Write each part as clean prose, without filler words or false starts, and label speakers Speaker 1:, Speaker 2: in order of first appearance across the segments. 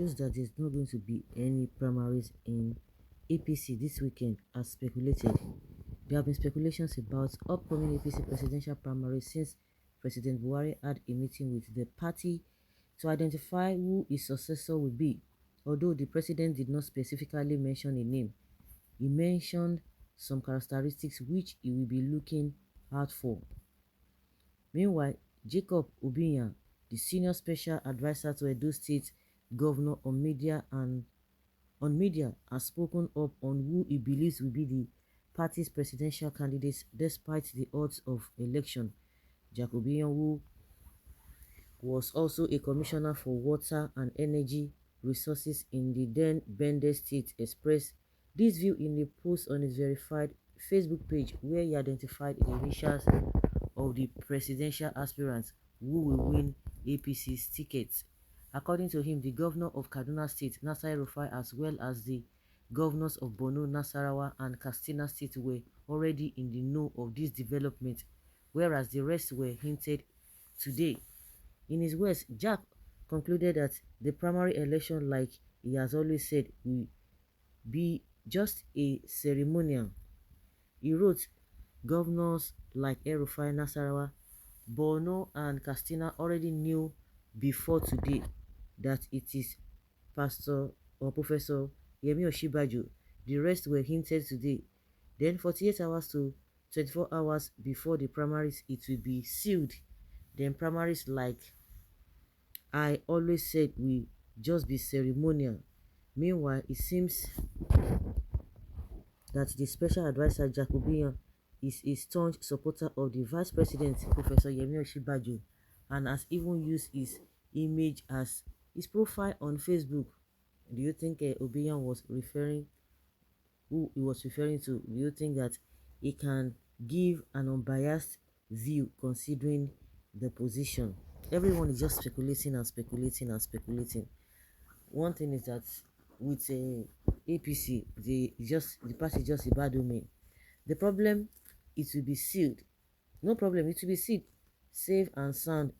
Speaker 1: shows that there's not going to be any primaries in APC this weekend as speculated. There have been speculations about upcoming APC presidential primaries since President Buhari had a meeting with the party to identify who his successor will be. Although the president did not specifically mention a name, he mentioned some characteristics which he will be looking out for. Meanwhile, Jacob Obiyan, the senior special advisor to Edo State Governor on media, has spoken up on who he believes will be the party's presidential candidates despite the odds of election. Jacob Obiyan, who was also a commissioner for water and energy resources in the then Bende state, expressed this view in a post on his verified Facebook page where he identified the initials of the presidential aspirants who will win APC's tickets. According to him, the governor of Kaduna State, Nasir Rufai, as well as the governors of Borno, Nasarawa, and Katsina State were already in the know of this development, whereas the rest were hinted today. In his words, Jack concluded that the primary election, like he has always said, will be just a ceremonial. He wrote, governors like El-Rufai, Nasarawa, Borno, and Katsina already knew before today that it is Pastor or Professor Yemi Osinbajo. The rest were hinted today. Then 48 hours to 24 hours before the primaries, it will be sealed. Then primaries, like I always said, will just be ceremonial. Meanwhile, it seems that the special advisor Jacobian is a staunch supporter of the vice president Professor Yemi Osinbajo and has even used his image as his profile on Facebook. Do you think Obiyan was referring who he was referring to? Do you think that he can give an unbiased view considering the position? Everyone is just speculating and speculating and speculating. One thing is that with APC, the party is just a bad omen. The problem, it will be sealed. No problem, it will be sealed, safe and sound,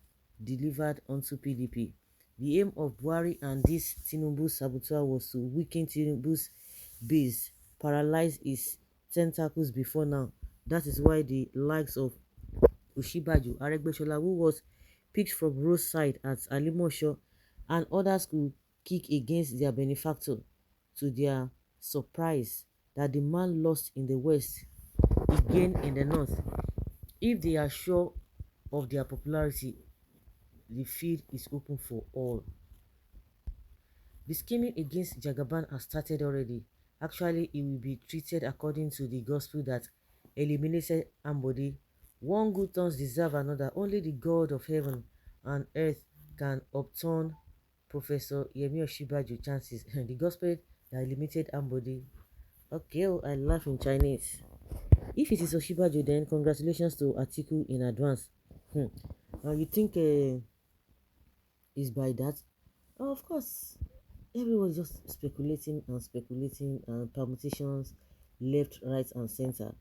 Speaker 1: delivered onto PDP. The aim of Buhari and this Tinubu saboteur was to weaken Tinubu's base, paralyze his tentacles before now. That is why the likes of Osinbajo, Aregbesola, who was picked from roadside at Alimosho, and others could kick against their benefactor, to their surprise that the man lost in the west, he gained in the north. If they are sure of their popularity, the field is open for all. The scheming against Jagaban has started already. Actually, it will be treated according to the gospel that eliminated Ambody. One good turns deserve another. Only the God of heaven and earth can upturn Professor Yemi Osinbajo chances. The gospel that eliminated Ambody. Okay, oh, I laugh in Chinese. If it is Osinbajo, then congratulations to Atiku in advance. You think is by that? Oh, of course. Everyone's just speculating and permutations left, right, and center.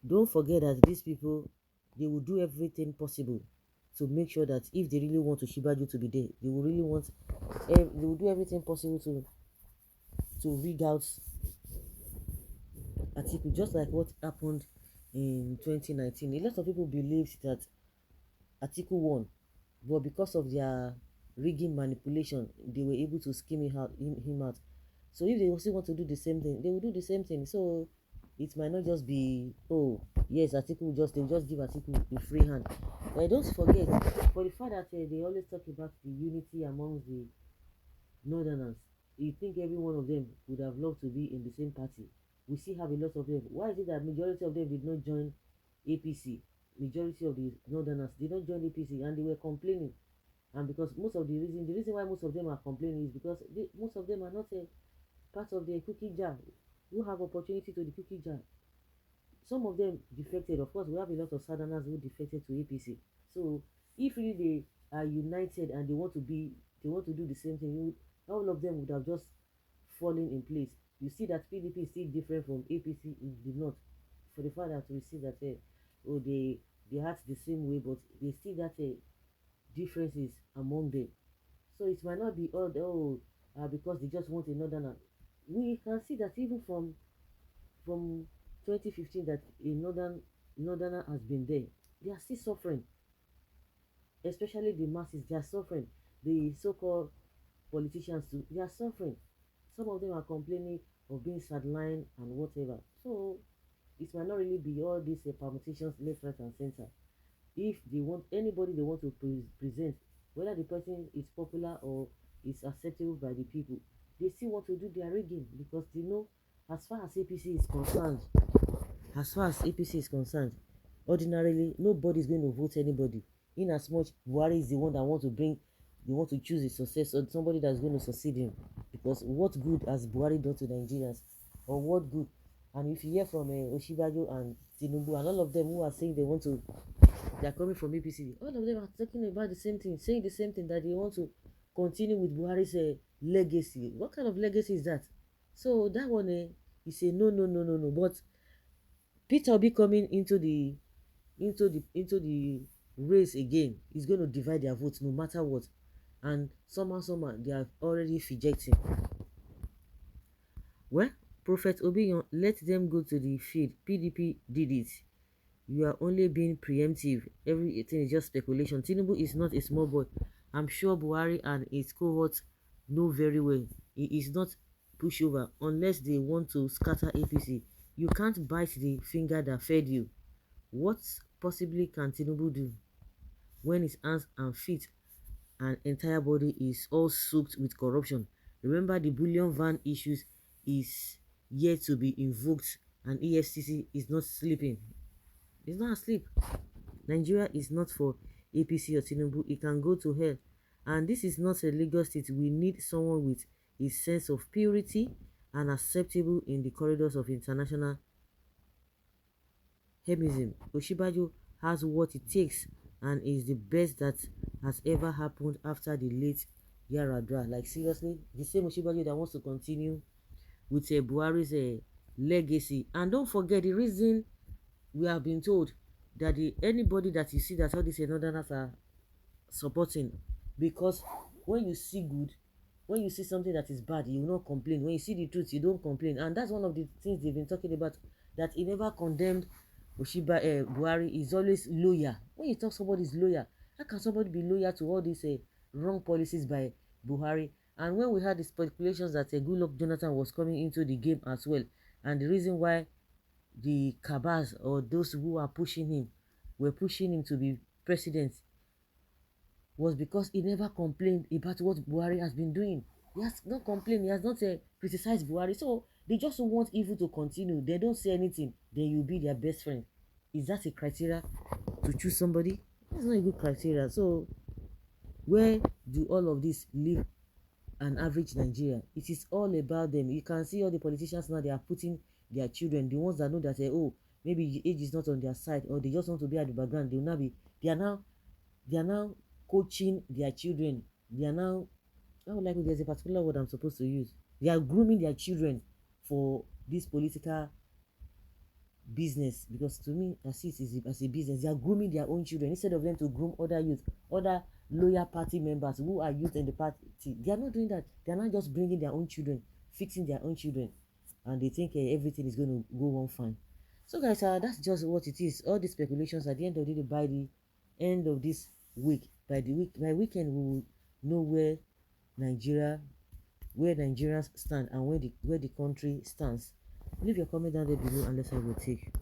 Speaker 1: Don't forget that these people, they will do everything possible to make sure that if they really want Osinbajo to be there, they will do everything possible to rig out Atiku, just like what happened in 2019. A lot of people believed that Atiku won, but because of their rigging manipulation, they were able to scheme him out. So if they also want to do the same thing, they will do the same thing. So it might not just be, oh yes, Atiku they'll just give Atiku a free hand. But don't forget, for the fact that they always talk about the unity among the northerners, you think every one of them would have loved to be in the same party. We still have a lot of them. Why is it that majority of them did not join APC? Majority of the northerners did not join APC, and they were complaining. And because the reason why most of them are complaining is because most of them are not a part of the cookie jar, who have opportunity to the cookie jar. Some of them defected. Of course, we have a lot of southerners who defected to APC. So if really they are united and they want to do the same thing, all of them would have just fallen in place. You see that PDP is still different from APC in the north. For the fact that we see that they act the same way, but they still got differences among them. So it might not be all because they just want a northerner. We can see that even from 2015 that a northerner has been there. They are still suffering, especially the masses. They are suffering. The so-called politicians too, they are suffering. Some of them are complaining of being sidelined and whatever. So it might not really be all these permutations left, right, and center. If they want anybody they want to present, whether the person is popular or is acceptable by the people, they still want to do their rigging because they know as far as APC is concerned, as far as APC is concerned, ordinarily nobody is going to vote anybody. In as much Buhari is the one that want to bring, they want to choose a successor, somebody that's going to succeed him. Because what good has Buhari done to Nigerians, or what good? And if you hear from Oshibajo and Tinubu and all of them who are saying they want to, they are coming from APC, all of them are talking about the same thing, saying the same thing, that they want to continue with Buhari's legacy. What kind of legacy is that? So that one, he say no, no, no, no, no. But Peter Obi coming into the race again is going to divide their votes no matter what. And somehow they are already rejecting. Well, Prophet Obiyan, let them go to the field. PDP did it. You are only being preemptive. Everything is just speculation. Tinubu is not a small boy. I'm sure Buhari and his cohorts know very well. He is not pushover unless they want to scatter APC. You can't bite the finger that fed you. What possibly can Tinubu do when his hands and feet and entire body is all soaked with corruption? Remember, the bullion van issues is yet to be invoked, and EFCC is not sleeping. It's not asleep. Nigeria is not for APC or Tinubu. It can go to hell. And this is not a Lagos state. We need someone with a sense of purity and acceptable in the corridors of international hemism. Oshibajo has what it takes and is the best that has ever happened after the late Yaradua. Like seriously, the same Oshibajo that wants to continue with Buhari's legacy. And don't forget the reason we have been told that anybody that you see that all these northerners are supporting, because when you see good, when you see something that is bad, you will not complain. When you see the truth, you don't complain. And that's one of the things they've been talking about, that he never condemned Buhari. Is always loyal. When you talk somebody is loyal, how can somebody be loyal to all these wrong policies by Buhari? And when we had the speculations that Goodluck Jonathan was coming into the game as well, and the reason why the Cabals or those who are pushing him were pushing him to be president was because he never complained about what Buhari has been doing. He has not complained, he has not criticized Buhari. So they just want evil to continue. They don't say anything, then you'll be their best friend. Is that a criteria to choose somebody? That's not a good criteria. So where do all of this leave an average Nigeria? It is all about them. You can see all the politicians now, they are putting their children, the ones that know that oh, maybe age is not on their side, or they just want to be at the background. They are now coaching their children. They are now, I would like, there's a particular word I'm supposed to use. They are grooming their children for this political business, because to me I see it as a business. They are grooming their own children instead of them to groom other youth, other loyal party members who are youth in the party. They are not doing that. They are not just bringing their own children, fixing their own children, and they think everything is going to go on fine. So guys, that's just what it is. All the speculations at the end of the day, by the end of this week, by weekend, we will know where Nigerians stand and where the country stands. Leave your comment down there below and let's have your take.